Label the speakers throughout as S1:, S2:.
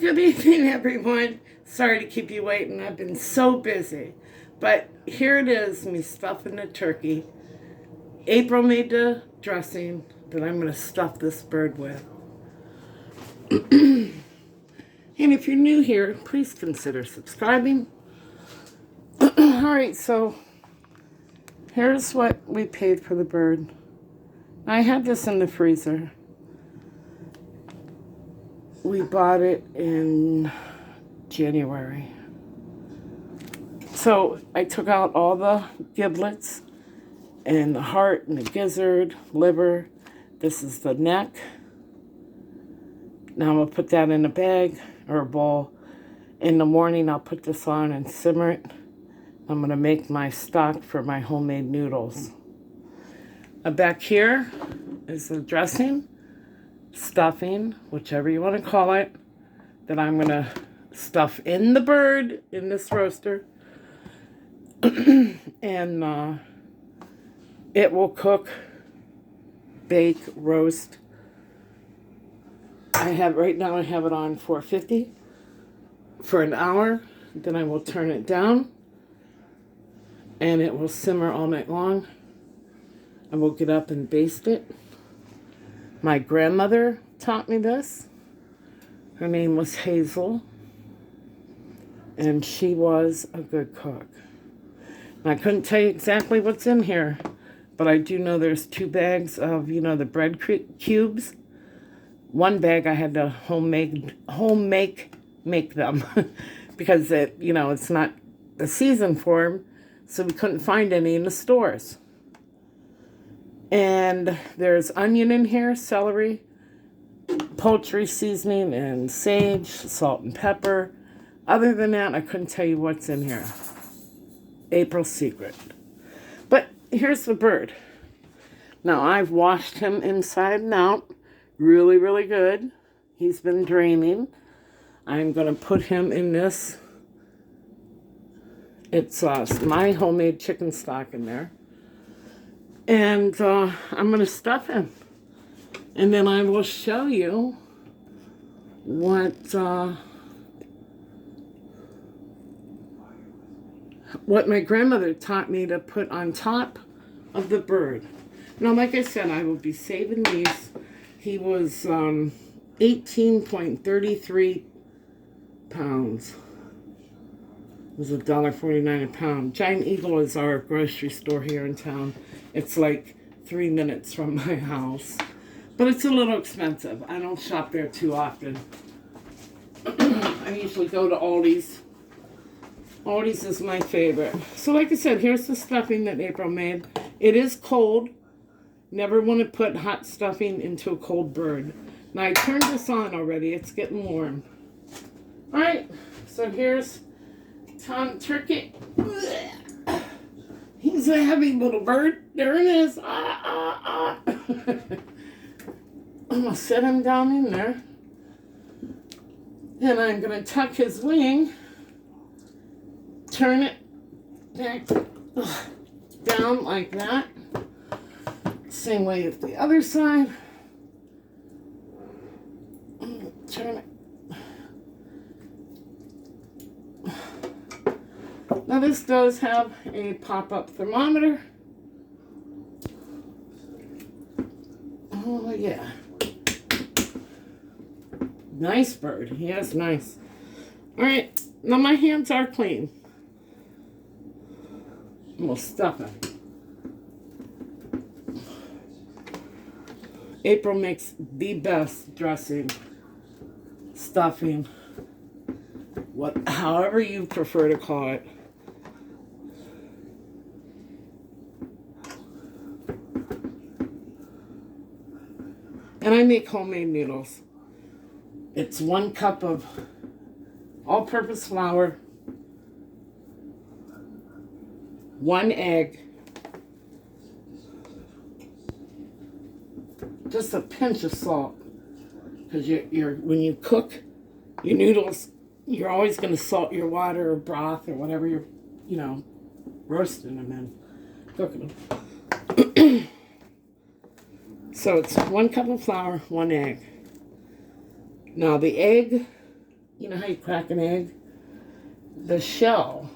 S1: Good evening, everyone. Sorry to keep you waiting. I've been so busy. But here it is, me stuffing the turkey. April made the dressing that I'm going to stuff this bird with. And if you're new here, please consider subscribing. Alright, so here's what we paid for the bird. I had this in the freezer. We bought it in January. So I took out all the giblets and the heart and the gizzard, liver. This is the neck. Now I'm going to put that in a bag or a bowl. In the morning I'll put this on and simmer it. I'm going to make my stock for my homemade noodles. Back here is the dressing, stuffing, whichever you want to call it, that I'm going to stuff in the bird in this roaster. And it will cook, bake, roast. Right now I have it on 450 for an hour. Then I will turn it down and it will simmer all night long. I will get up and baste it. My grandmother taught me this. Her name was Hazel, and she was a good cook. I couldn't tell you exactly what's in here, but I do know there's 2 bags of, the bread cubes. One bag I had to make them because it's not the season for them, so we couldn't find any in the stores. And there's onion in here, celery, poultry seasoning, and sage, salt and pepper. Other than that, I couldn't tell you what's in here. April's secret. But here's the bird. Now, I've washed him inside and out. Really, really good. He's been draining. I'm going to put him in this. It's my homemade chicken stock in there. And I'm going to stuff him. And then I will show you what my grandmother taught me to put on top of the bird. Now, like I said, I will be saving these. He was 18.33 pounds. It was $1.49 a pound. Giant Eagle is our grocery store here in town. It's like 3 minutes from my house. But it's a little expensive. I don't shop there too often. I usually go to Aldi's. Aldi's is my favorite. So like I said, here's the stuffing that April made. It is cold. Never want to put hot stuffing into a cold bird. Now I turned this on already. It's getting warm. Alright, so here's Tom Turkey. He's a heavy little bird. There it is. I'm going to set him down in there. And I'm going to tuck his wing. Turn it back down like that. Same way as the other side. Turn it. Now this does have a pop-up thermometer. Oh yeah. Nice bird. Yes, nice. Alright, now my hands are clean. We'll stuff it. April makes the best dressing, stuffing, however you prefer to call it. And I make homemade noodles. It's 1 cup of all-purpose flour, 1 egg, just a pinch of salt, because when you cook your noodles, you're always going to salt your water or broth or whatever you're, roasting them in, cooking them. So it's 1 cup of flour, 1 egg. Now the egg You know how you crack an egg? The shell,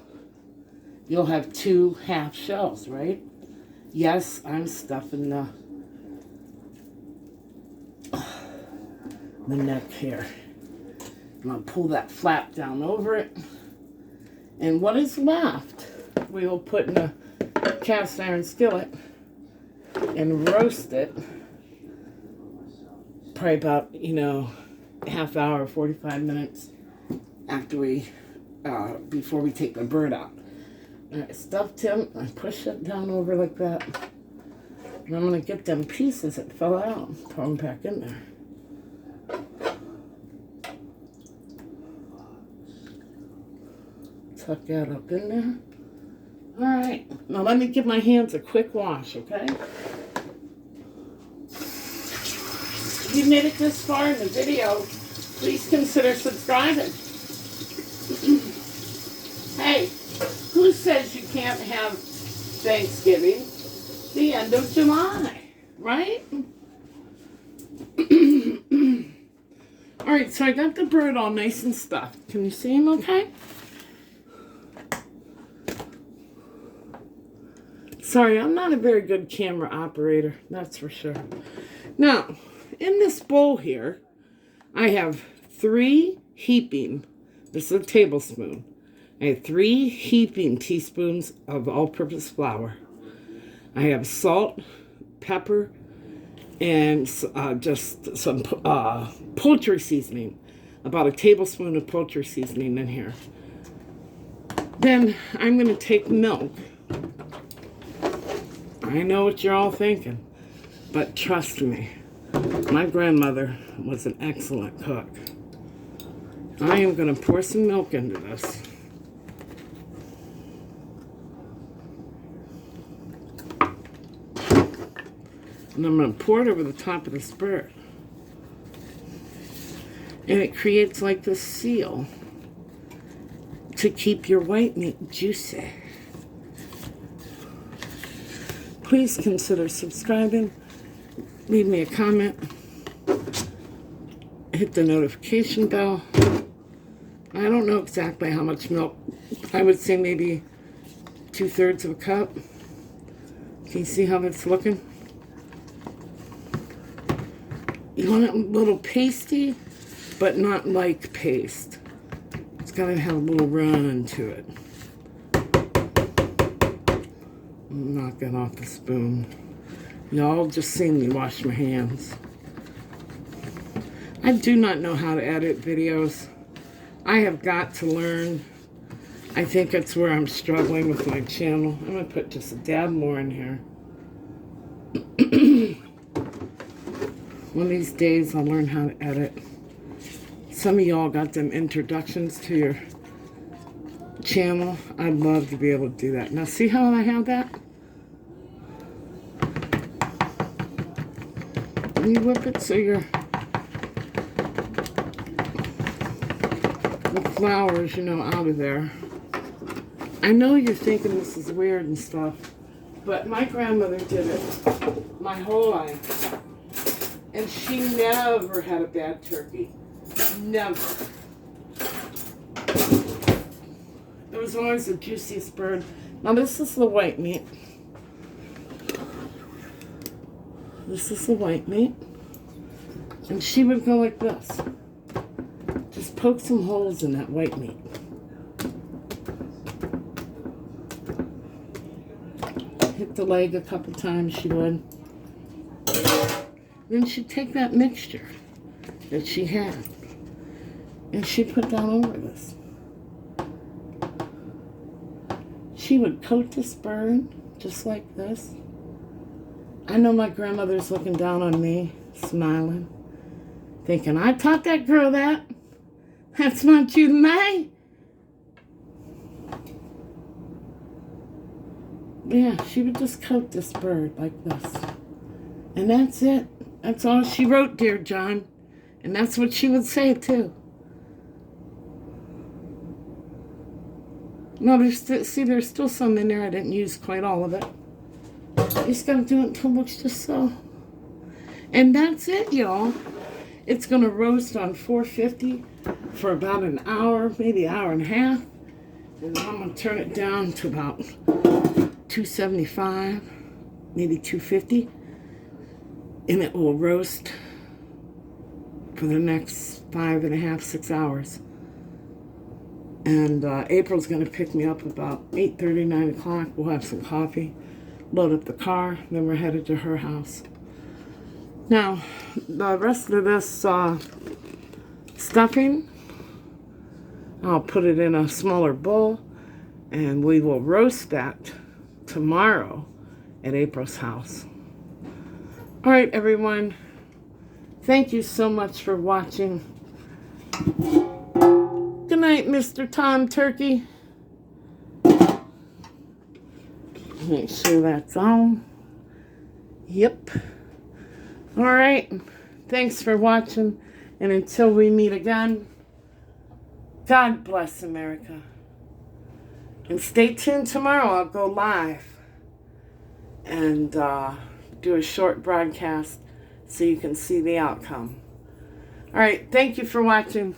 S1: you'll have 2 half shells, right? Yes, I'm stuffing the neck here. I'm going to pull that flap down over it. And what is left, we will put in a cast iron skillet and roast it. Probably about, half hour, 45 minutes after before we take the bird out. And I stuffed him, I push it down over like that. And I'm going to get them pieces that fell out, throw them back in there. Tuck that up in there. All right, now let me give my hands a quick wash, okay? If you made it this far in the video, please consider subscribing. Hey, who says you can't have Thanksgiving the end of July, right? All right, so I got the bird all nice and stuffed. Can you see him okay? Sorry, I'm not a very good camera operator, that's for sure. Now, in this bowl here, I have 3 heaping, this is a tablespoon. I have 3 heaping teaspoons of all-purpose flour. I have salt, pepper, and just some poultry seasoning. About a tablespoon of poultry seasoning in here. Then I'm going to take milk. I know what you're all thinking, but trust me, my grandmother was an excellent cook. I am going to pour some milk into this. And I'm going to pour it over the top of this bird. And it creates like this seal to keep your white meat juicy. Please consider subscribing, leave me a comment, hit the notification bell. I don't know exactly how much milk. I would say maybe 2/3 of a cup. Can you see how that's looking? You want it a little pasty, but not like paste. It's got to have a little run to it. Knock it off the spoon. Y'all just seen me wash my hands. I do not know how to edit videos. I have got to learn. I think that's where I'm struggling with my channel. I'm going to put just a dab more in here. One of these days I'll learn how to edit. Some of y'all got them introductions to your channel. I'd love to be able to do that. Now see how I have that? And you whip it so the flour's, out of there. I know you're thinking this is weird and stuff, but my grandmother did it my whole life. And she never had a bad turkey. Never. It was always the juiciest bird. Now this is the white meat. This is the white meat. And she would go like this. Just poke some holes in that white meat. Hit the leg a couple times, she would. Then she'd take that mixture that she had and she'd put down over this. She would coat this bird just like this. I know my grandmother's looking down on me, smiling, thinking, I taught that girl that. That's not you, May. Yeah, she would just coat this bird like this. And that's it. That's all she wrote, dear John. And that's what she would say, too. No, there's still some in there. I didn't use quite all of it. You just gotta do it until it looks just so. And that's it, y'all. It's going to roast on 450 for about an hour, maybe an hour and a half. And then I'm going to turn it down to about 275, maybe 250. And it will roast for the next 5.5, 6 hours. And April's going to pick me up about 8:30, 9 o'clock. We'll have some coffee, load up the car, then we're headed to her house. Now, the rest of this stuffing, I'll put it in a smaller bowl, and we will roast that tomorrow at April's house. All right, everyone. Thank you so much for watching. Good night, Mr. Tom Turkey. Make sure that's on. Yep. All right. Thanks for watching. And until we meet again, God bless America. And stay tuned tomorrow. I'll go live and do a short broadcast so you can see the outcome. All right. Thank you for watching.